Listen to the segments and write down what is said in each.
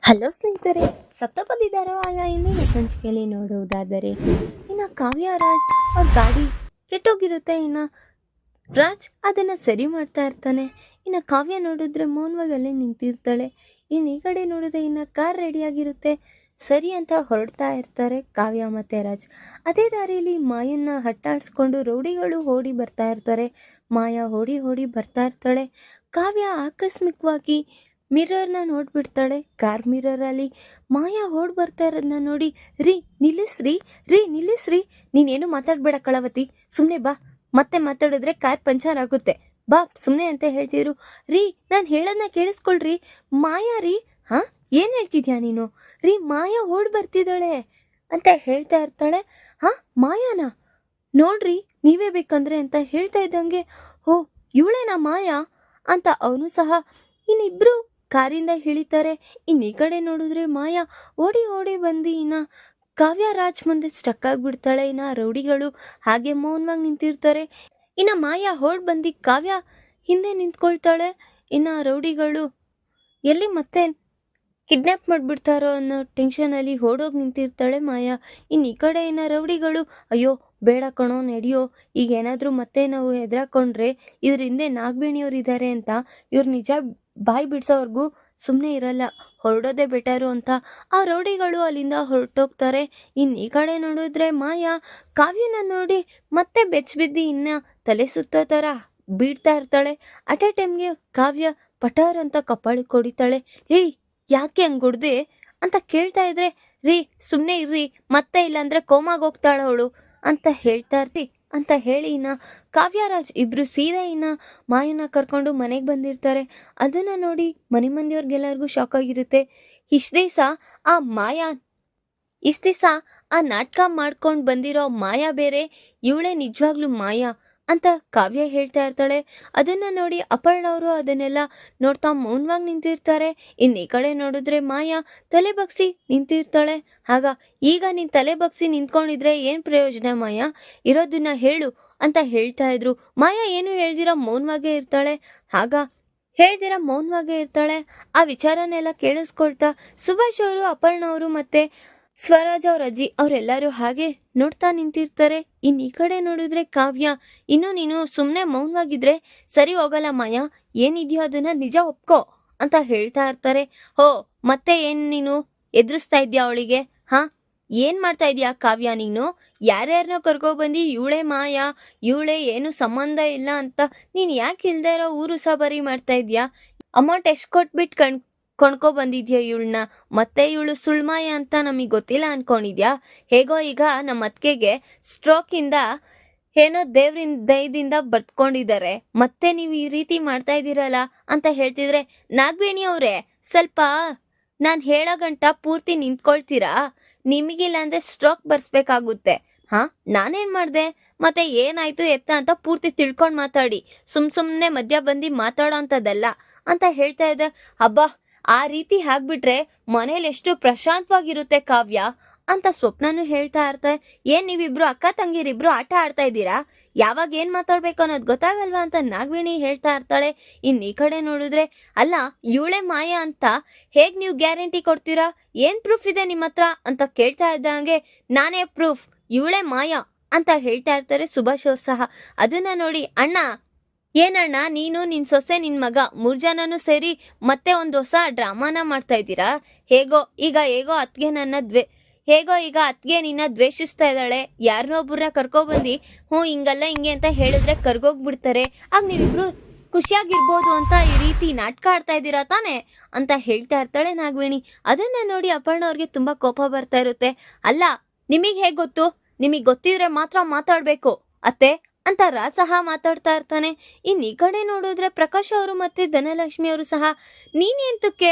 Hello ಸ್ನೇಹಿತರೆ, ಸಪ್ತಪದಿ ಧಾರಾವಾಹಿಯ ಇಂದಿನ ಸಂಚಿಕೆಯಲ್ಲಿ ನೋಡುವುದಾದರೆ ಇನ್ನು ಕಾವ್ಯ ರಾಜ್ ಅವ್ರ ಗಾಡಿ ಕೆಟ್ಟೋಗಿರುತ್ತೆ. ಇನ್ನು ರಾಜ್ ಅದನ್ನು ಸರಿ ಮಾಡ್ತಾ ಇರ್ತಾನೆ. ಇನ್ನು ಕಾವ್ಯ ನೋಡಿದ್ರೆ ಮೌನವಾಗಿ ಅಲ್ಲೇ ನಿಂತಿರ್ತಾಳೆ. ಇನ್ನು ಈ ಕಡೆ ನೋಡಿದ್ರೆ ಇನ್ನು ಕಾರ್ ರೆಡಿಯಾಗಿರುತ್ತೆ. ಸರಿ ಅಂತ ಹೊರಡ್ತಾ ಇರ್ತಾರೆ ಕಾವ್ಯ ಮತ್ತು ರಾಜ್. ಅದೇ ದಾರಿಯಲ್ಲಿ ಮಾಯನ್ನ ಹಟ್ಟಾಡಿಸ್ಕೊಂಡು ರೌಡಿಗಳು ಓಡಿ ಬರ್ತಾ ಇರ್ತಾರೆ. ಮಾಯಾ ಓಡಿ ಬರ್ತಾ ಇರ್ತಾಳೆ. ಕಾವ್ಯ ಆಕಸ್ಮಿಕವಾಗಿ ಮಿರರ್ನ ನೋಡ್ಬಿಡ್ತಾಳೆ. ಕಾರ್ ಮಿರರಲ್ಲಿ ಮಾಯಾ ಓಡ್ ಬರ್ತಾ ಇರೋದನ್ನ ನೋಡಿ, ರೀ ನಿಲ್ಲಿಸ್ರಿ, ನೀನೇನು ಮಾತಾಡ್ಬೇಡ ಕಳವತಿ, ಸುಮ್ಮನೆ ಬಾ, ಮತ್ತೆ ಮಾತಾಡಿದ್ರೆ ಕಾರ್ ಪಂಚರ್ ಆಗುತ್ತೆ, ಬಾ ಸುಮ್ಮನೆ ಅಂತ ಹೇಳ್ತಿದ್ರು. ರೀ, ನಾನು ಹೇಳೋದನ್ನ ಕೇಳಿಸ್ಕೊಳ್ರಿ, ಮಾಯಾ ರೀ. ಹಾಂ, ಏನು ಹೇಳ್ತಿದ್ಯಾ ನೀನು? ರೀ, ಮಾಯಾ ಓಡ್ ಬರ್ತಿದ್ದಾಳೆ ಅಂತ ಹೇಳ್ತಾ ಇರ್ತಾಳೆ. ಹಾಂ, ಮಾಯಾನ ನೋಡ್ರಿ, ನೀವೇ ಬೇಕಂದ್ರೆ ಅಂತ ಹೇಳ್ತಾ ಇದ್ದಂಗೆ, ಓ ಇವಳೇನಾ ಮಾಯಾ ಅಂತ ಅವನು ಸಹ ಇನ್ನಿಬ್ರು ಕಾರಿಂದ ಇಳಿತಾರೆ. ಇನ್ನು ಈ ಕಡೆ ನೋಡಿದ್ರೆ ಮಾಯಾ ಓಡಿ ಬಂದು ಇನ್ನು ಕಾವ್ಯ ರಾಜ್ ಮುಂದೆ ಸ್ಟಕ್ ಆಗಿಬಿಡ್ತಾಳೆ. ಇನ್ನು ರೌಡಿಗಳು ಹಾಗೆ ಮೌನವಾಗಿ ನಿಂತಿರ್ತಾರೆ. ಇನ್ನು ಮಾಯಾ ಓಡ್ ಬಂದು ಕಾವ್ಯ ಹಿಂದೆ ನಿಂತ್ಕೊಳ್ತಾಳೆ. ಇನ್ನು ರೌಡಿಗಳು ಎಲ್ಲಿ ಮತ್ತೆ ಕಿಡ್ನಾಪ್ ಮಾಡಿಬಿಡ್ತಾರೋ ಅನ್ನೋ ಟೆನ್ಷನಲ್ಲಿ ಓಡೋಗಿ ನಿಂತಿರ್ತಾಳೆ ಮಾಯಾ. ಇನ್ನು ಈ ಕಡೆ ಇನ್ನು ರೌಡಿಗಳು, ಅಯ್ಯೋ ಬೇಡ ಕಣೋ ನಡೆಯೋ, ಈಗ ಏನಾದರೂ ಮತ್ತೆ ನಾವು ಹೆದರ್ಕೊಂಡ್ರೆ ಇದ್ರ ಹಿಂದೆ ನಾಗವೇಣಿಯವ್ರು ಇದ್ದಾರೆ ಅಂತ ಇವ್ರು ನಿಜ ಬಾಯಿ ಬಿಡ್ಸೋವರೆಗೂ ಸುಮ್ಮನೆ ಇರಲ್ಲ, ಹೊರಡೋದೇ ಬೆಟರು ಅಂತ ಆ ರೌಡಿಗಳು ಅಲ್ಲಿಂದ ಹೊರಟೋಗ್ತಾರೆ. ಇನ್ನು ಈ ಕಡೆ ನೋಡಿದ್ರೆ ಮಾಯಾ ಕಾವ್ಯನ ನೋಡಿ ಮತ್ತೆ ಬೆಚ್ಚಬಿದ್ದು ಇನ್ನು ತಲೆ ಸುತ್ತೋ ಥರ ಬೀಡ್ತಾ ಇರ್ತಾಳೆ. ಅಟ್ ಎ ಟೈಮ್ಗೆ ಕಾವ್ಯ ಪಟಾರ್ ಅಂತ ಕಪಾಳಿ ಕೊಡಿತಾಳೆ. ಏಯ್, ಯಾಕೆ ಹಂಗೆ ಹೊಡ್ದೆ ಅಂತ ಕೇಳ್ತಾ ಇದ್ರೆ, ರೀ ಸುಮ್ಮನೆ ಇರ್ರಿ, ಮತ್ತೆ ಇಲ್ಲಾಂದ್ರೆ ಕೋಮಾಗಿ ಹೋಗ್ತಾಳೆ ಅವಳು ಅಂತ ಹೇಳ್ತಾ ಇರ್ತಿ ಅಂತ ಹೇಳಿ ಇನ್ನು ಕಾವ್ಯರಾಜ್ ಇಬ್ರು ಸೀದಾ ಇನ್ನು ಮಾಯನ ಕರ್ಕೊಂಡು ಮನೆಗೆ ಬಂದಿರ್ತಾರೆ. ಅದನ್ನ ನೋಡಿ ಮನೆ ಮಂದಿಯವ್ರಿಗೆಲ್ಲರಿಗೂ ಶಾಕ್ ಆಗಿರುತ್ತೆ. ಇಷ್ಟು ದಿವಸ ಆ ನಾಟಕ ಮಾಡ್ಕೊಂಡು ಬಂದಿರೋ ಮಾಯಾ ಬೇರೆ, ಇವಳೇ ನಿಜವಾಗ್ಲೂ ಮಾಯಾ ಅಂತ ಕಾವ್ಯ ಹೇಳ್ತಾ ಇರ್ತಾಳೆ. ಅದನ್ನ ನೋಡಿ ಅಪರ್ಣ ಅವರು ಅದನ್ನೆಲ್ಲ ನೋಡ್ತಾ ಮೌನವಾಗಿ ನಿಂತಿರ್ತಾರೆ. ಇನ್ನು ಈ ಕಡೆ ನೋಡಿದ್ರೆ ಮಾಯಾ ತಲೆ ಬಗ್ಸಿ ನಿಂತಿರ್ತಾಳೆ. ಆಗ, ಈಗ ನೀನ್ ತಲೆ ಬಗ್ಸಿ ನಿಂತ್ಕೊಂಡಿದ್ರೆ ಏನ್ ಪ್ರಯೋಜನ ಮಾಯಾ, ಇರೋದನ್ನ ಹೇಳು ಅಂತ ಹೇಳ್ತಾ ಇದ್ರು. ಮಾಯಾ ಏನು ಹೇಳ್ದಿರ ಮೌನವಾಗೇ ಇರ್ತಾಳೆ. ಆ ವಿಚಾರನೆಲ್ಲ ಕೇಳಿಸ್ಕೊಳ್ತಾ ಸುಭಾಷ್ ಅವರು, ಅಪರ್ಣ ಅವರು ಮತ್ತೆ ಸ್ವರಾಜ್ ಅವ್ರ ಅಜ್ಜಿ ಅವರೆಲ್ಲರೂ ಹಾಗೆ ನೋಡ್ತಾ ನಿಂತಿರ್ತಾರೆ. ಇನ್ನು ಈ ಕಡೆ ನೋಡಿದ್ರೆ ಕಾವ್ಯ, ಇನ್ನು ನೀನು ಸುಮ್ಮನೆ ಮೌನವಾಗಿದ್ರೆ ಸರಿ ಹೋಗಲ್ಲ ಮಾಯಾ, ಏನಿದೆಯೋ ಅದನ್ನ ನಿಜ ಒಪ್ಕೋ ಅಂತ ಹೇಳ್ತಾ ಇರ್ತಾರೆ. ಹೋ, ಮತ್ತೆ ಏನ್ ನೀನು ಎದುರಿಸ್ತಾ ಇದ್ಯಾ ಅವಳಿಗೆ? ಹಾ, ಏನ್ ಮಾಡ್ತಾ ಇದೀಯಾ ಕಾವ್ಯ ನೀನು? ಯಾರ್ಯಾರನ್ನೋ ಕರ್ಕೊಬಂದು ಇವಳೇ ಮಾಯಾ, ಇವಳೇ ಏನು ಸಂಬಂಧ ಇಲ್ಲ ಅಂತ ನೀನ್ ಯಾಕೆ ಇಲ್ದೇ ಇರೋ ಊರು ಸಬರಿ ಮಾಡ್ತಾ ಇದ್ಯಾ? ಅಮೌಂಟ್ ಎಷ್ಟು ಕೊಟ್ಬಿಟ್ಟು ಕೊಂಡ್ಕೊ ಬಂದಿದ್ಯಾ ಇವಳನ್ನ? ಮತ್ತೆ ಇವಳು ಸುಳ್ಮಾಯ ಅಂತ ನಮಗೆ ಗೊತ್ತಿಲ್ಲ ಅನ್ಕೊಂಡಿದ್ಯಾ? ಹೇಗೋ ಈಗ ನಮ್ಮ ಅತ್ತಿಗೆಗೆ ಸ್ಟ್ರೋಕ್ ಇಂದ ಏನೋ ದೇವ್ರಿಂದ ದಯದಿಂದ ಬರ್ತ್ಕೊಂಡಿದ್ದಾರೆ, ಮತ್ತೆ ನೀವು ಈ ರೀತಿ ಮಾಡ್ತಾ ಇದ್ದೀರಲ್ಲ ಅಂತ ಹೇಳ್ತಿದ್ರೆ, ನಾಗವೇಣಿ ಅವ್ರೆ ಸ್ವಲ್ಪ ನಾನು ಹೇಳೋ ಗಂಟ ಪೂರ್ತಿ ನಿಂತ್ಕೊಳ್ತೀರಾ? ನಿಮಗಿಲ್ಲ ಅಂದ್ರೆ ಸ್ಟ್ರೋಕ್ ಬರ್ಸ್ಬೇಕಾಗುತ್ತೆ. ಹಾ, ನಾನೇನ್ ಮಾಡ್ದೆ, ಮತ್ತೆ ಏನಾಯ್ತು ಎತ್ತ ಅಂತ ಪೂರ್ತಿ ತಿಳ್ಕೊಂಡ್ ಮಾತಾಡಿ, ಸುಮ್ನೆ ಮಧ್ಯ ಬಂದು ಮಾತಾಡೋ ಅಂತದಲ್ಲ ಅಂತ ಹೇಳ್ತಾ ಇದ್ದೆ. ಹಬ್ಬಾ, ಆ ರೀತಿ ಆಗ್ಬಿಟ್ರೆ ಮನೇಲಿ ಎಷ್ಟು ಪ್ರಶಾಂತವಾಗಿರುತ್ತೆ ಕಾವ್ಯ ಅಂತ ಸ್ವಪ್ನನು ಹೇಳ್ತಾ ಇರ್ತಾರೆ. ಏನ್ ನೀವಿಬ್ರು ಅಕ್ಕ ತಂಗಿರಿಬ್ರು ಆಟ ಆಡ್ತಾ ಇದ್ದೀರಾ? ಯಾವಾಗ ಏನ್ ಮಾತಾಡ್ಬೇಕು ಅನ್ನೋದು ಗೊತ್ತಾಗಲ್ವಾ ಅಂತ ನಾಗವೇಣಿ ಹೇಳ್ತಾ ಇರ್ತಾಳೆ. ಇನ್ ಈ ಕಡೆ ನೋಡಿದ್ರೆ, ಅಲ್ಲ ಇವಳೆ ಮಾಯಾ ಅಂತ ಹೇಗ್ ನೀವು ಗ್ಯಾರಂಟಿ ಕೊಡ್ತೀರಾ? ಏನ್ ಪ್ರೂಫ್ ಇದೆ ನಿಮ್ಮ ಹತ್ರ ಅಂತ ಕೇಳ್ತಾ ಇದ್ದಂಗೆ, ನಾನೇ ಪ್ರೂಫ್, ಇವಳೆ ಮಾಯಾ ಅಂತ ಹೇಳ್ತಾ ಇರ್ತಾರೆ ಸುಭಾಷ್ ಅವ್ರು ಸಹ. ಅದನ್ನ ನೋಡಿ, ಅಣ್ಣ ಏನಣ್ಣ ನೀನು, ನಿನ್ ಸೊಸೆ, ನಿನ್ ಮಗ 3 ಜನನು ಸೇರಿ ಮತ್ತೆ ಒಂದು ಹೊಸ ಡ್ರಾಮಾನ ಮಾಡ್ತಾ ಇದ್ದೀರಾ? ಹೇಗೋ ಈಗ ಅತ್ಗೆ ನಿನ್ನ ದ್ವೇಷಿಸ್ತಾ ಇದ್ದಾಳೆ, ಯಾರನ್ನೊಬ್ಬರನ್ನ ಕರ್ಕೊಬಂದು ಹಿಂಗಲ್ಲ ಹಿಂಗೆ ಅಂತ ಹೇಳಿದ್ರೆ ಕರ್ಗೋಗ್ಬಿಡ್ತಾರೆ, ಆಗ ನೀವಿಬ್ರು ಖುಷಿಯಾಗಿರ್ಬೋದು ಅಂತ ಈ ರೀತಿ ನಾಟಕ ಆಡ್ತಾ ಇದ್ದೀರಾ ತಾನೆ ಅಂತ ಹೇಳ್ತಾ ಇರ್ತಾಳೆ ನಾಗವೇಣಿ. ಅದನ್ನ ನೋಡಿ ಅಪರ್ಣ ಅವ್ರಿಗೆ ತುಂಬಾ ಕೋಪ ಬರ್ತಾ ಇರುತ್ತೆ. ಅಲ್ಲ, ನಿಮಗ್ ಹೇಗ್ ಗೊತ್ತು? ನಿಮಗ್ ಗೊತ್ತಿದ್ರೆ ಮಾತ್ರ ಮಾತಾಡ್ಬೇಕು ಅತ್ತೆ ಅಂತ ರಾಜ್ ಸಹ ಮಾತಾಡ್ತಾ ಇರ್ತಾನೆ. ಇನ್ ಈ ಕಡೆ ನೋಡಿದ್ರೆ ಪ್ರಕಾಶ್ ಅವರು ಮತ್ತೆ ಧನಲಕ್ಷ್ಮಿ ಅವರು ಸಹ, ನೀನ್ ಎಂತಕ್ಕೆ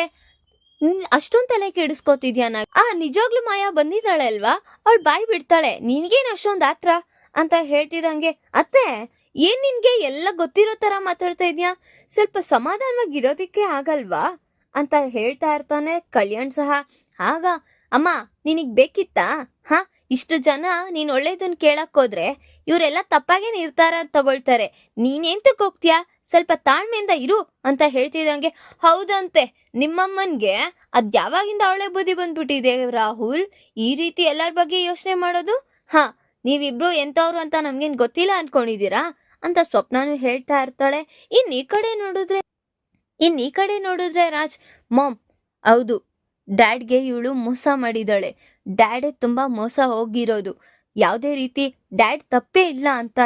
ಅಷ್ಟೊಂದ್ ತಲೆ ಕೆಡಿಸ್ಕೋತಿದ್ಯಾ? ನಿಜವಾಗ್ಲೂ ಮಾಯಾ ಬಂದಿದ್ದಾಳೆ ಅಲ್ವಾ, ಅವಳು ಬಾಯಿ ಬಿಡ್ತಾಳೆ, ನಿನ್ಗೇನ್ ಅಷ್ಟೊಂದ್ ಆತ್ರ ಅಂತ ಹೇಳ್ತಿದಂಗೆ, ಅತ್ತೆ ಏನ್ ನಿನ್ಗೆ ಎಲ್ಲ ಗೊತ್ತಿರೋ ತರ ಮಾತಾಡ್ತಾ ಇದ್ಯಾ? ಸ್ವಲ್ಪ ಸಮಾಧಾನವಾಗಿ ಇರೋದಿಕ್ಕೆ ಆಗಲ್ವಾ ಅಂತ ಹೇಳ್ತಾ ಇರ್ತಾನೆ ಕಲ್ಯಾಣ್ ಸಹ. ಆಗ, ಅಮ್ಮ ನಿನಗ್ ಬೇಕಿತ್ತಾ? ಹಾ, ಇಷ್ಟು ಜನ ನೀನ್ ಒಳ್ಳೇದನ್ ಕೇಳಕ್ ಹೋದ್ರೆ ಇವರೆಲ್ಲ ತಪ್ಪಾಗೆ ನಿರ್ಧಾರ ತಗೊಳ್ತಾರೆ, ನೀನೆಂತಕ್ ಹೋಗ್ತೀಯಾ? ಸ್ವಲ್ಪ ತಾಳ್ಮೆಯಿಂದ ಇರು ಅಂತ ಹೇಳ್ತಿದ್ದಂಗೆ, ಹೌದಂತೆ ನಿಮ್ಮಮ್ಮನ್ಗೆ ಅದ್ ಯಾವಾಗಿಂದ ಅವಳೆ ಬುದ್ಧಿ ಬಂದ್ಬಿಟ್ಟಿದೆ ರಾಹುಲ್, ಈ ರೀತಿ ಎಲ್ಲರ ಬಗ್ಗೆ ಯೋಚನೆ ಮಾಡೋದು. ಹಾ, ನೀವಿಬ್ರು ಎಂತವ್ರು ಅಂತ ನಮ್ಗೇನ್ ಗೊತ್ತಿಲ್ಲ ಅನ್ಕೊಂಡಿದೀರಾ ಅಂತ ಸ್ವಪ್ನಾನು ಹೇಳ್ತಾ ಇರ್ತಾಳೆ. ಇನ್ ಈ ಕಡೆ ನೋಡಿದ್ರೆ ರಾಜ್, ಮಾಮ್, ಹೌದು, ಡ್ಯಾಡ್ಗೆ ಇವಳು ಮೋಸ ಮಾಡಿದಾಳೆ, ಡ್ಯಾಡೇ ತುಂಬಾ ಮೋಸ ಹೋಗಿರೋದು, ಯಾವುದೇ ರೀತಿ ಡ್ಯಾಡ್ ತಪ್ಪೇ ಇಲ್ಲ ಅಂತ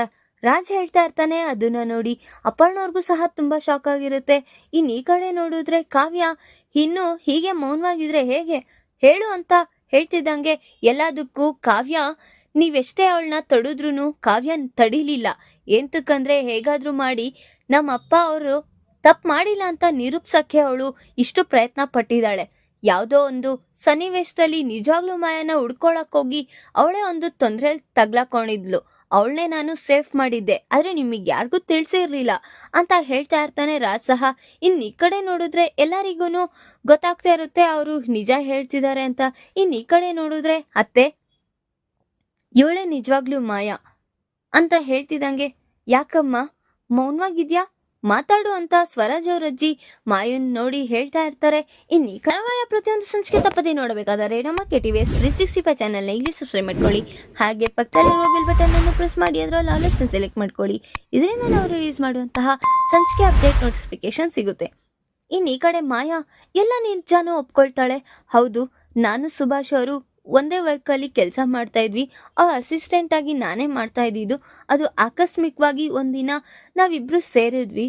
ರಾಜ್ ಹೇಳ್ತಾ ಇರ್ತಾನೆ. ಅದನ್ನ ನೋಡಿ ಅಪರ್ಣವ್ರಿಗೂ ಸಹ ತುಂಬಾ ಶಾಕ್ ಆಗಿರುತ್ತೆ. ಇನ್ ಈ ಕಡೆ ನೋಡಿದ್ರೆ ಕಾವ್ಯ ಇನ್ನು ಹೀಗೆ ಮೌನವಾಗಿದ್ರೆ ಹೇಗೆ ಹೇಳು ಅಂತ ಹೇಳ್ತಿದ್ದಂಗೆ, ಎಲ್ಲದಕ್ಕೂ ಕಾವ್ಯ ನೀವೆಷ್ಟೇ ಅವಳನ್ನ ತಡಿದ್ರೂ ಕಾವ್ಯ ತಡಿಲಿಲ್ಲ. ಎಂತಕ್ಕಂದ್ರೆ ಹೇಗಾದ್ರೂ ಮಾಡಿ ನಮ್ಮ ಅಪ್ಪ ಅವರು ತಪ್ಪು ಮಾಡಿಲ್ಲ ಅಂತ ನಿರೂಪಿಸಕ್ಕೆ ಅವಳು ಇಷ್ಟು ಪ್ರಯತ್ನ ಪಟ್ಟಿದ್ದಾಳೆ. ಯಾವುದೋ ಒಂದು ಸನ್ನಿವೇಶದಲ್ಲಿ ನಿಜವಾಗ್ಲೂ ಮಾಯನ ಹುಡ್ಕೊಳಕ್ ಹೋಗಿ ಅವಳೇ ಒಂದು ತೊಂದ್ರೆಯಲ್ಲಿ ತಗ್ಲಾಕೊಂಡಿದ್ಲು, ಅವಳನ್ನೇ ನಾನು ಸೇಫ್ ಮಾಡಿದ್ದೆ, ಆದ್ರೆ ನಿಮಗೆ ಯಾರಿಗೂ ತಿಳಿಸಿರ್ಲಿಲ್ಲ ಅಂತ ಹೇಳ್ತಾ ಇರ್ತಾನೆ ರಾಜ್ ಸಹ. ಇನ್ ಈ ಕಡೆ ನೋಡಿದ್ರೆ ಎಲ್ಲರಿಗೂ ಗೊತ್ತಾಗ್ತಾ ಇರುತ್ತೆ ಅವರು ನಿಜ ಹೇಳ್ತಿದ್ದಾರೆ ಅಂತ. ಇನ್ ಈ ಕಡೆ ನೋಡಿದ್ರೆ ಅತ್ತೆ, ಇವಳೇ ನಿಜವಾಗ್ಲೂ ಮಾಯಾ ಅಂತ ಹೇಳ್ತಿದ್ದಂಗೆ, ಯಾಕಮ್ಮ ಮೌನವಾಗಿದ್ಯಾ, ಮಾತಾಡು ಅಂತ ಸ್ವರಾಜ್ ಅವರಜ್ಜಿ ಮಾಯನ್ ನೋಡಿ ಹೇಳ್ತಾ ಇರ್ತಾರೆ. ಇನ್ನಿ ಕನ್ನಡ ಪ್ರತಿಯೊಂದು ಸಂಚಿಕೆ ತಪ್ಪದೆ ನೋಡಬೇಕಾದರೆ ನಮ್ಮ KTVS 365 ಚಾನೆಲ್ನ ಇಲ್ಲಿ ಸಬ್ಸ್ಕ್ರೈಬ್ ಮಾಡ್ಕೊಳ್ಳಿ. ಹಾಗೆ ಪಕ್ಕದಲ್ಲಿರುವ ಬೆಲ್ ಬಟನ್ ಅನ್ನು ಪ್ರೆಸ್ ಮಾಡಿ ಅದರಲ್ಲಿ ಆಲ್ ಆಪ್ಷನ್ ಸೆಲೆಕ್ಟ್ ಮಾಡ್ಕೊಳ್ಳಿ. ಇದರಿಂದ ನಾವು ರಿಲೀಸ್ ಮಾಡುವಂತಹ ಸಂಚಿಕೆ ಅಪ್ಡೇಟ್ ನೋಟಿಫಿಕೇಶನ್ ಸಿಗುತ್ತೆ. ಇನ್ನು ಈ ಕಡೆ ಮಾಯಾ ಎಲ್ಲ ನಿಜಾನೂ ಒಪ್ಕೊಳ್ತಾಳೆ. ಹೌದು, ನಾನು ಸುಭಾಷ್ ಅವರು ಒಂದೇ ವರ್ಕಲ್ಲಿ ಕೆಲಸ ಮಾಡ್ತಾ ಇದ್ವಿ, ಆ ಅಸಿಸ್ಟೆಂಟ್ ಆಗಿ ನಾನೇ ಮಾಡ್ತಾ ಇದ್ದಿದ್ದು. ಅದು ಆಕಸ್ಮಿಕವಾಗಿ ಒಂದಿನ ನಾವಿಬ್ರು ಸೇರಿದ್ವಿ.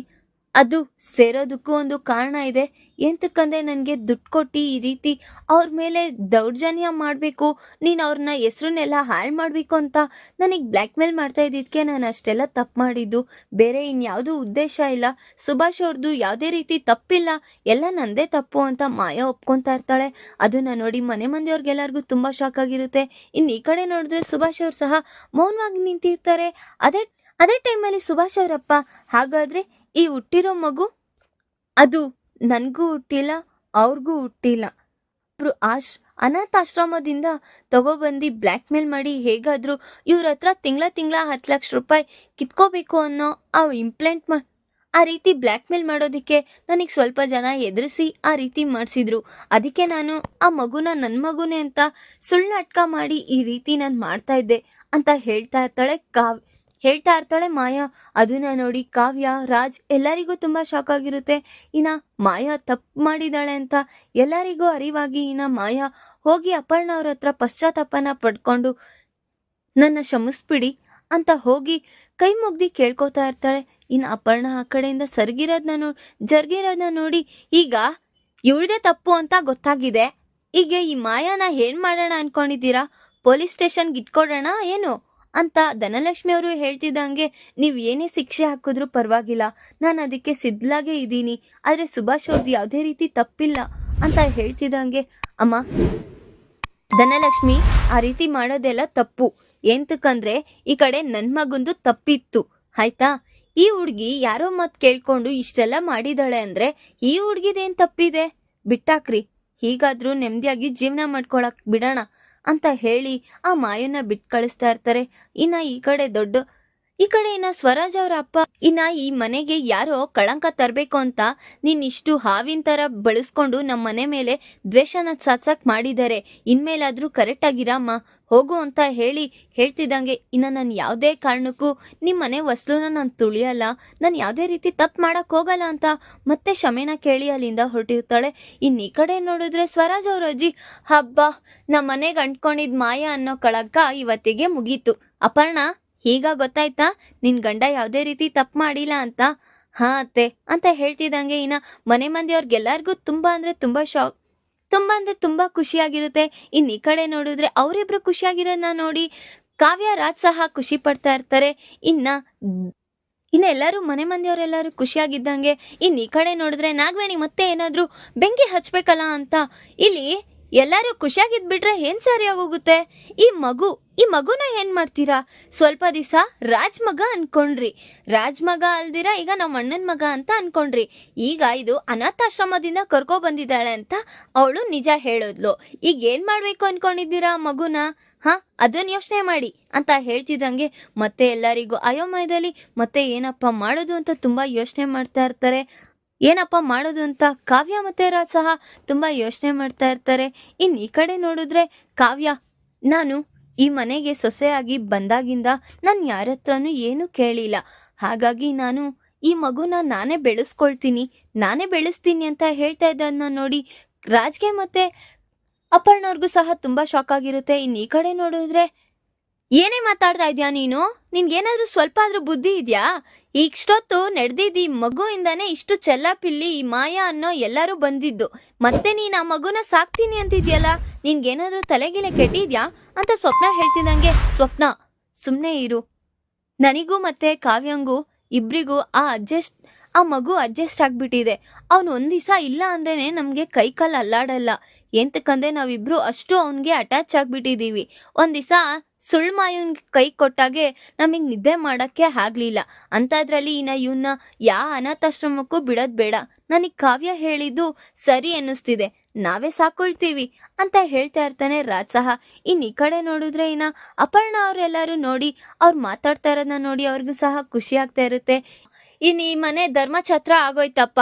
ಅದು ಸೇರೋದಕ್ಕೂ ಒಂದು ಕಾರಣ ಇದೆ. ಎಂತಕ್ಕಂದ್ರೆ ನನಗೆ ದುಡ್ಡು ಕೊಟ್ಟು ಈ ರೀತಿ ಅವ್ರ ಮೇಲೆ ದೌರ್ಜನ್ಯ ಮಾಡಬೇಕು, ನೀನು ಅವ್ರನ್ನ ಹೆಸ್ರನ್ನೆಲ್ಲ ಹಾಳು ಮಾಡಬೇಕು ಅಂತ ನನಗೆ ಬ್ಲ್ಯಾಕ್ ಮೇಲ್ ಮಾಡ್ತಾ ಇದ್ದಿದ್ದಕ್ಕೆ ನಾನು ಅಷ್ಟೆಲ್ಲ ತಪ್ಪು ಮಾಡಿದ್ದು, ಬೇರೆ ಇನ್ಯಾವುದೂ ಉದ್ದೇಶ ಇಲ್ಲ. ಸುಭಾಷ್ ಅವ್ರದ್ದು ಯಾವುದೇ ರೀತಿ ತಪ್ಪಿಲ್ಲ, ಎಲ್ಲ ನಂದೇ ತಪ್ಪು ಅಂತ ಮಾಯಾ ಒಪ್ಕೊತಾ ಇರ್ತಾಳೆ. ಅದನ್ನ ನೋಡಿ ಮನೆ ಮಂದಿಯವ್ರಿಗೆಲ್ಲರಿಗೂ ತುಂಬ ಶಾಕ್ ಆಗಿರುತ್ತೆ. ಇನ್ನು ಈ ಕಡೆ ನೋಡಿದ್ರೆ ಸುಭಾಷ್ ಅವ್ರು ಸಹ ಮೌನವಾಗಿ ನಿಂತಿರ್ತಾರೆ. ಅದೇ ಟೈಮಲ್ಲಿ ಸುಭಾಷ್ ಅವರಪ್ಪ, ಹಾಗಾದ್ರೆ ಈ ಹುಟ್ಟಿರೋ ಮಗು ಅದು ನನಗೂ ಹುಟ್ಟಿಲ್ಲ, ಅವ್ರಿಗೂ ಹುಟ್ಟಿಲ್ಲ, ಇಬ್ರು ಅನಾಥಾಶ್ರಮದಿಂದ ತಗೊಬಂದು ಬ್ಲ್ಯಾಕ್ ಮೇಲ್ ಮಾಡಿ ಹೇಗಾದ್ರೂ ಇವ್ರ ಹತ್ರ ತಿಂಗಳ 10 ಲಕ್ಷ ರೂಪಾಯಿ ಕಿತ್ಕೋಬೇಕು ಅನ್ನೋ ಆ ರೀತಿ ಬ್ಲ್ಯಾಕ್ ಮೇಲ್ ಮಾಡೋದಕ್ಕೆ ನನಗೆ ಸ್ವಲ್ಪ ಜನ ಎದುರಿಸಿ ಆ ರೀತಿ ಮಾಡಿಸಿದ್ರು. ಅದಕ್ಕೆ ನಾನು ಆ ಮಗುನ ನನ್ನ ಮಗುನೇ ಅಂತ ಸುಳ್ಳು ನಾಟಕ ಮಾಡಿ ಈ ರೀತಿ ನಾನು ಮಾಡ್ತಾ ಇದ್ದೆ ಅಂತ ಹೇಳ್ತಾ ಇರ್ತಾಳೆ ಮಾಯಾ. ಅದನ್ನ ನೋಡಿ ಕಾವ್ಯ, ರಾಜ್ ಎಲ್ಲರಿಗೂ ತುಂಬಾ ಶಾಕ್ ಆಗಿರುತ್ತೆ. ಇನ್ನ ಮಾಯಾ ತಪ್ಪು ಮಾಡಿದಾಳೆ ಅಂತ ಎಲ್ಲರಿಗೂ ಅರಿವಾಗಿ ಇನ್ನ ಮಾಯಾ ಹೋಗಿ ಅಪರ್ಣ ಅವ್ರ ಹತ್ರ ಪಶ್ಚಾತ್ತಾಪನ ಪಡ್ಕೊಂಡು ನನ್ನ ಕ್ಷಮಿಸ್ಬಿಡಿ ಅಂತ ಹೋಗಿ ಕೈ ಮುಗ್ದಿ ಕೇಳ್ಕೊತಾ ಇರ್ತಾಳೆ. ಇನ್ನು ಅಪರ್ಣ ಆ ಕಡೆಯಿಂದ ಜರ್ಗಿರೋದನ್ನ ನೋಡಿ, ಈಗ ಇವಳ್ದೇ ತಪ್ಪು ಅಂತ ಗೊತ್ತಾಗಿದೆ, ಈಗ ಈ ಮಾಯಾನ ಏನ್ ಮಾಡೋಣ ಅನ್ಕೊಂಡಿದ್ದೀರಾ, ಪೊಲೀಸ್ ಸ್ಟೇಷನ್ಗೆ ಇಟ್ಕೊಡೋಣ ಏನು ಅಂತ ಧನಲಕ್ಷ್ಮಿ ಅವರು ಹೇಳ್ತಿದ್ದಂಗೆ, ನೀವು ಏನೇ ಶಿಕ್ಷೆ ಹಾಕಿದ್ರೂ ಪರವಾಗಿಲ್ಲ, ನಾನು ಅದಕ್ಕೆ ಸಿದ್ಧಲಾಗೇ ಇದ್ದೀನಿ, ಆದರೆ ಸುಭಾಷ್ ಅವ್ರದ್ದು ಯಾವುದೇ ರೀತಿ ತಪ್ಪಿಲ್ಲ ಅಂತ ಹೇಳ್ತಿದ್ದಂಗೆ, ಅಮ್ಮ ಧನಲಕ್ಷ್ಮಿ ಆ ರೀತಿ ಮಾಡೋದೆಲ್ಲ ತಪ್ಪು, ಎಂತಕ್ಕಂದ್ರೆ ಈ ಕಡೆ ನನ್ನ ಮಗಂದು ತಪ್ಪಿತ್ತು ಆಯ್ತಾ. ಈ ಹುಡುಗಿ ಯಾರೋ ಮತ್ ಕೇಳ್ಕೊಂಡು ಇಷ್ಟೆಲ್ಲ ಮಾಡಿದಾಳೆ ಅಂದ್ರೆ ಈ ಹುಡುಗಿದೇನ್ ತಪ್ಪಿದೆ, ಬಿಟ್ಟಾಕ್ರಿ, ಹೀಗಾದ್ರೂ ನೆಮ್ಮದಿಯಾಗಿ ಜೀವನ ಮಾಡ್ಕೊಳಕ್ ಬಿಡೋಣ ಅಂತ ಹೇಳಿ ಆ ಮಾಯನ್ನ ಬಿಟ್ಟು ಕಳಿಸ್ತಾ ಇರ್ತಾರೆ. ಇನ್ನ ಈ ಕಡೆ ಇನ್ನ ಸ್ವರಾಜ್ ಅವರ ಅಪ್ಪ, ಇನ್ನ ಈ ಮನೆಗೆ ಯಾರೋ ಕಳಂಕ ತರಬೇಕು ಅಂತ ನೀನ್ ಇಷ್ಟು ಹಾವಿನ ತರ ಬಳಸ್ಕೊಂಡು ನಮ್ಮ ಮನೆ ಮೇಲೆ ದ್ವೇಷನ ಸಾತ್ಸಕ್ ಮಾಡಿದ್ದಾರೆ, ಇನ್ಮೇಲಾದ್ರೂ ಕರೆಕ್ಟ್ ಆಗಿರಮ್ಮ ಹೋಗು ಅಂತ ಹೇಳ್ತಿದ್ದಂಗೆ, ಇನ್ನ ನಾನು ಯಾವುದೇ ಕಾರಣಕ್ಕೂ ನಿಮ್ಮ ಮನೆ ವಸ್ಲುನ ನಾನು ತುಳಿಯಲ್ಲ, ನಾನು ಯಾವುದೇ ರೀತಿ ತಪ್ಪು ಮಾಡಕ್ ಹೋಗಲ್ಲ ಅಂತ ಮತ್ತೆ ಕ್ಷಮೆನ ಕೇಳಿ ಅಲ್ಲಿಂದ ಹೊರಟಿರ್ತಾಳೆ. ಇನ್ನು ಈ ಕಡೆ ನೋಡಿದ್ರೆ ಸ್ವರಾಜ್ ಅವ್ರ ಅಜ್ಜಿ, ಹಬ್ಬ, ನಮ್ಮ ಮನೆಗೆ ಅಂಟ್ಕೊಂಡಿದ್ ಮಾಯಾ ಅನ್ನೋ ಕಳಂಕ ಇವತ್ತಿಗೆ ಮುಗೀತು. ಅಪರ್ಣ, ಈಗ ಗೊತ್ತಾಯ್ತಾ ನಿನ್ ಗಂಡ ಯಾವುದೇ ರೀತಿ ತಪ್ಪು ಮಾಡಿಲ್ಲ ಅಂತ. ಹಾ ಅತ್ತೆ ಅಂತ ಹೇಳ್ತಿದ್ದಂಗೆ ಇನ್ನ ಮನೆ ಮಂದಿಯವ್ರಿಗೆಲ್ಲರಿಗೂ ತುಂಬಾ ಖುಷಿಯಾಗಿರುತ್ತೆ. ಇನ್ನು ಈ ಕಡೆ ನೋಡಿದ್ರೆ ಅವರಿಬ್ರು ಖುಷಿಯಾಗಿರೋದನ್ನ ನೋಡಿ ಕಾವ್ಯ, ರಾಜ್ ಸಹ ಖುಷಿ ಪಡ್ತಾ ಇರ್ತಾರೆ. ಇನ್ನ ಎಲ್ಲರೂ ಮನೆ ಮಂದಿಯವರೆಲ್ಲರೂ ಖುಷಿಯಾಗಿದ್ದಂಗೆ ಇನ್ನು ಈ ಕಡೆ ನೋಡಿದ್ರೆ ನಾಗವೇಣಿ ಮತ್ತೆ ಏನಾದ್ರೂ ಬೆಂಕಿ ಹಚ್ಬೇಕಲ್ಲ ಅಂತ ಇಲ್ಲಿ ಎಲ್ಲರೂ ಖುಷಿಯಾಗಿದ್ಬಿಟ್ರೆ ಏನ್ ಸರಿ ಆಗೋಗುತ್ತೆ. ಈ ಮಗುನ ಏನ್ ಮಾಡ್ತೀರಾ, ಸ್ವಲ್ಪ ದಿವಸ ರಾಜ್ ಮಗ ಅನ್ಕೊಂಡ್ರಿ, ರಾಜ್ ಮಗ ಅಲ್ದಿರಾ ಈಗ ನಮ್ಮ ಅಣ್ಣನ್ ಮಗ ಅಂತ ಅನ್ಕೊಂಡ್ರಿ, ಈಗ ಇದು ಅನಾಥಾಶ್ರಮದಿಂದ ಕರ್ಕೊ ಬಂದಿದ್ದಾಳೆ ಅಂತ ಅವಳು ನಿಜ ಹೇಳೋದ್ಲು. ಈಗ ಏನ್ ಮಾಡ್ಬೇಕು ಅನ್ಕೊಂಡಿದ್ದೀರಾ ಮಗುನ, ಅದನ್ನ ಯೋಚನೆ ಮಾಡಿ ಅಂತ ಹೇಳ್ತಿದ್ದಂಗೆ ಮತ್ತೆ ಎಲ್ಲರಿಗೂ ಅಯೋಮಯದಲ್ಲಿ ಮತ್ತೆ ಏನಪ್ಪ ಮಾಡೋದು ಅಂತ ತುಂಬಾ ಯೋಚನೆ ಮಾಡ್ತಾ ಇರ್ತಾರೆ. ಏನಪ್ಪ ಮಾಡೋದು ಅಂತ ಕಾವ್ಯ ಮತ್ತೆ ರಾಜ್ ಸಹ ತುಂಬಾ ಯೋಚನೆ ಮಾಡ್ತಾ ಇರ್ತಾರೆ. ಇನ್ ಈ ಕಡೆ ನೋಡಿದ್ರೆ ಕಾವ್ಯ, ನಾನು ಈ ಮನೆಗೆ ಸೊಸೆಯಾಗಿ ಬಂದಾಗಿಂದ ನಾನು ಯಾರ ಹತ್ರನೂ ಏನು ಕೇಳಿಲ್ಲ. ಹಾಗಾಗಿ ನಾನು ಈ ಮಗುನ ನಾನೇ ಬೆಳೆಸ್ತೀನಿ ಅಂತ ಹೇಳ್ತಾ ಇದ್ದನ್ನ ನೋಡಿ ರಾಜ್ಗೆ ಮತ್ತೆ ಅಪರ್ಣವ್ರಿಗೂ ಸಹ ತುಂಬಾ ಶಾಕ್ ಆಗಿರುತ್ತೆ. ಇನ್ ಈ ಕಡೆ ನೋಡಿದ್ರೆ, ಏನೇ ಮಾತಾಡ್ತಾ ಇದ್ಯಾ ನೀನು? ನಿನ್ಗೇನಾದ್ರೂ ಸ್ವಲ್ಪ ಆದ್ರೂ ಬುದ್ಧಿ ಇದ್ಯಾ? ಇಷ್ಟೊತ್ತು ನಡೆದಿದ್ದು ಈ ಮಗುವಿಂದಾನೇ ಇಷ್ಟು ಚೆಲ್ಲಾಪಿಲ್ಲಿ ಈ ಮಾಯಾ ಅನ್ನೋ ಎಲ್ಲರೂ ಬಂದಿದ್ದು. ಮತ್ತೆ ನೀನ್ ಆ ಮಗುನ ಸಾಕ್ತೀನಿ ಅಂತಿದ್ಯಲ್ಲ, ನಿನ್ಗೇನಾದ್ರೂ ತಲೆಗಿಲೆ ಕೆಟ್ಟಿದ್ಯಾ ಅಂತ ಸ್ವಪ್ನ ಹೇಳ್ತಿದ್ದಂಗೆ, ಸ್ವಪ್ನ ಸುಮ್ನೆ ಇರು, ನನಗೂ ಮತ್ತೆ ಕಾವ್ಯಂಗೂ ಇಬ್ರಿಗೂ ಆ ಮಗು ಅಡ್ಜಸ್ಟ್ ಆಗ್ಬಿಟ್ಟಿದೆ. ಅವನು ಒಂದ್ ದಿವಸ ಇಲ್ಲ ಅಂದ್ರೇನೆ ನಮ್ಗೆ ಕೈ ಕಾಲು ಅಲ್ಲಾಡಲ್ಲ. ಎಂತಕ್ಕಂದ್ರೆ ನಾವಿಬ್ರು ಅಷ್ಟು ಅವನ್ಗೆ ಅಟ್ಯಾಚ್ ಆಗ್ಬಿಟ್ಟಿದೀವಿ. ಒಂದ್ ದಿವಸ ಸುಳ್ಳು ಮಾಯನ್ ಕೈ ಕೊಟ್ಟಾಗೆ ನಮಗ್ ನಿದ್ದೆ ಮಾಡಕ್ಕೆ ಆಗ್ಲಿಲ್ಲ. ಅಂತದ್ರಲ್ಲಿ ಇವನ್ನ ಅನಾಥಾಶ್ರಮಕ್ಕೂ ಬಿಡೋದ್ ಬೇಡ. ನನಗ್ ಕಾವ್ಯ ಹೇಳಿದ್ದು ಸರಿ ಅನ್ನಿಸ್ತಿದೆ, ನಾವೇ ಸಾಕೊಳ್ತೀವಿ ಅಂತ ಹೇಳ್ತಾ ಇರ್ತಾನೆ ರಾಜ್ ಸಹ. ಇನ್ ಈ ಕಡೆ ನೋಡಿದ್ರೆ ಅಪರ್ಣ ಅವ್ರೆಲ್ಲಾರು ನೋಡಿ ಅವ್ರು ಮಾತಾಡ್ತಾ ಇರೋದನ್ನ ನೋಡಿ ಅವ್ರಿಗೂ ಸಹ ಖುಷಿ ಆಗ್ತಾ ಇರುತ್ತೆ. ಇನ್ ಈ ಮನೆ ಧರ್ಮಛತ್ರ ಆಗೋಯ್ತಪ್ಪ,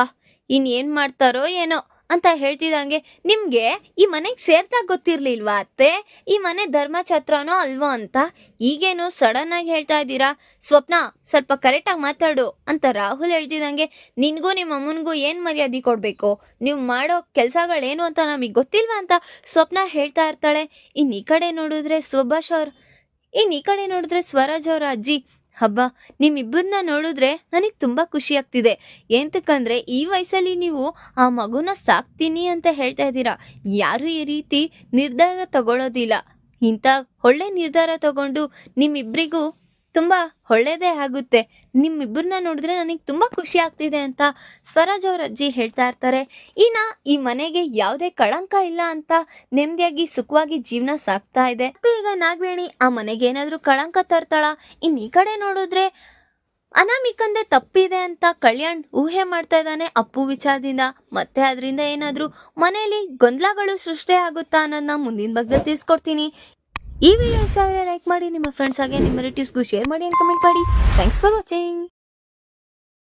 ಇನ್ ಏನ್ ಮಾಡ್ತಾರೋ ಏನೋ ಅಂತ ಹೇಳ್ತಿದಂಗೆ, ನಿಮ್ಗೆ ಈ ಮನೆಗ್ ಸೇರ್ದಾಗ ಗೊತ್ತಿರ್ಲಿಲ್ವಾ ಅತ್ತೆ ಈ ಮನೆ ಧರ್ಮಛತ್ರನೋ ಅಲ್ವೋ ಅಂತ? ಈಗೇನು ಸಡನ್ ಆಗಿ ಹೇಳ್ತಾ ಇದ್ದೀರಾ? ಸ್ವಪ್ನ ಸ್ವಲ್ಪ ಕರೆಕ್ಟ್ ಆಗಿ ಮಾತಾಡು ಅಂತ ರಾಹುಲ್ ಹೇಳ್ತಿದಂಗೆ, ನಿನ್ಗೂ ನಿಮ್ಮ ಅಮ್ಮನ್ಗೂ ಏನ್ ಮರ್ಯಾದೆ ಕೊಡ್ಬೇಕು? ನೀವು ಮಾಡೋ ಕೆಲ್ಸಗಳೇನು ಅಂತ ನಮಗ್ ಗೊತ್ತಿಲ್ವಾ ಅಂತ ಸ್ವಪ್ನ ಹೇಳ್ತಾ ಇರ್ತಾಳೆ. ಇನ್ ಈ ಕಡೆ ನೋಡಿದ್ರೆ ಸ್ವರಾಜ್ ಅವ್ರ ಅಜ್ಜಿ, ಹಬ್ಬ ನಿಮ್ಮಿಬ್ಬರನ್ನ ನೋಡಿದ್ರೆ ನನಗ್ ತುಂಬಾ ಖುಷಿ ಆಗ್ತಿದೆ. ಎಂತಕ್ಕಂದ್ರೆ ಈ ವಯಸ್ಸಲ್ಲಿ ನೀವು ಆ ಮಗುನ ಸಾಕ್ತೀನಿ ಅಂತ ಹೇಳ್ತಾ ಇದ್ದೀರಾ. ಯಾರು ಈ ರೀತಿ ನಿರ್ಧಾರ ತಗೊಳ್ಳೋದಿಲ್ಲ. ಇಂಥ ಒಳ್ಳೆ ನಿರ್ಧಾರ ತಗೊಂಡು ನಿಮ್ಮಿಬ್ರಿಗೂ ತುಂಬಾ ಒಳ್ಳೇದೇ ಆಗುತ್ತೆ. ನಿಮ್ಮಿಬ್ಬರನ್ನ ನೋಡಿದ್ರೆ ನನಗ್ ತುಂಬಾ ಖುಷಿ ಆಗ್ತಿದೆ ಅಂತ ಸ್ವರಾಜ್ ಅವ್ರ ಅಜ್ಜಿ ಹೇಳ್ತಾ ಇರ್ತಾರೆ. ಈ ಮನೆಗೆ ಯಾವುದೇ ಕಳಂಕ ಇಲ್ಲ ಅಂತ ನೆಮ್ಮದಿಯಾಗಿ ಸುಖವಾಗಿ ಜೀವನ ಸಾಕ್ತಾ ಇದೆ. ಈಗ ನಾಗವೇಣಿ ಆ ಮನೆಗೆ ಏನಾದ್ರೂ ಕಳಂಕ ತರ್ತಾಳ? ಇನ್ ಈ ಕಡೆ ನೋಡಿದ್ರೆ ಅನಾಮಿಕಂದೆ ತಪ್ಪಿದೆ ಅಂತ ಕಲ್ಯಾಣ್ ಊಹೆ ಮಾಡ್ತಾ ಇದ್ದಾನೆ ಅಪ್ಪು ವಿಚಾರದಿಂದ. ಮತ್ತೆ ಅದರಿಂದ ಏನಾದ್ರೂ ಮನೆಯಲ್ಲಿ ಗೊಂದಲಗಳು ಸೃಷ್ಟಿ ಆಗುತ್ತಾ ಅನ್ನೋದನ್ನ ಮುಂದಿನ ಬಗ್ಗೆ ತಿಳಿಸ್ಕೊಡ್ತೀನಿ. ಈ ವಿಡಿಯೋ ಇಷ್ಟ ಆದರೆ ಲೈಕ್ ಮಾಡಿ, ನಿಮ್ಮ ಫ್ರೆಂಡ್ಸ್ ಹಾಗೆ ನಿಮ್ಮ ರಿಲೇಟಿವ್ಸ್ಗೂ ಶೇರ್ ಮಾಡಿ ಅಂಡ್ ಕಮೆಂಟ್ ಮಾಡಿ. Thanks for watching.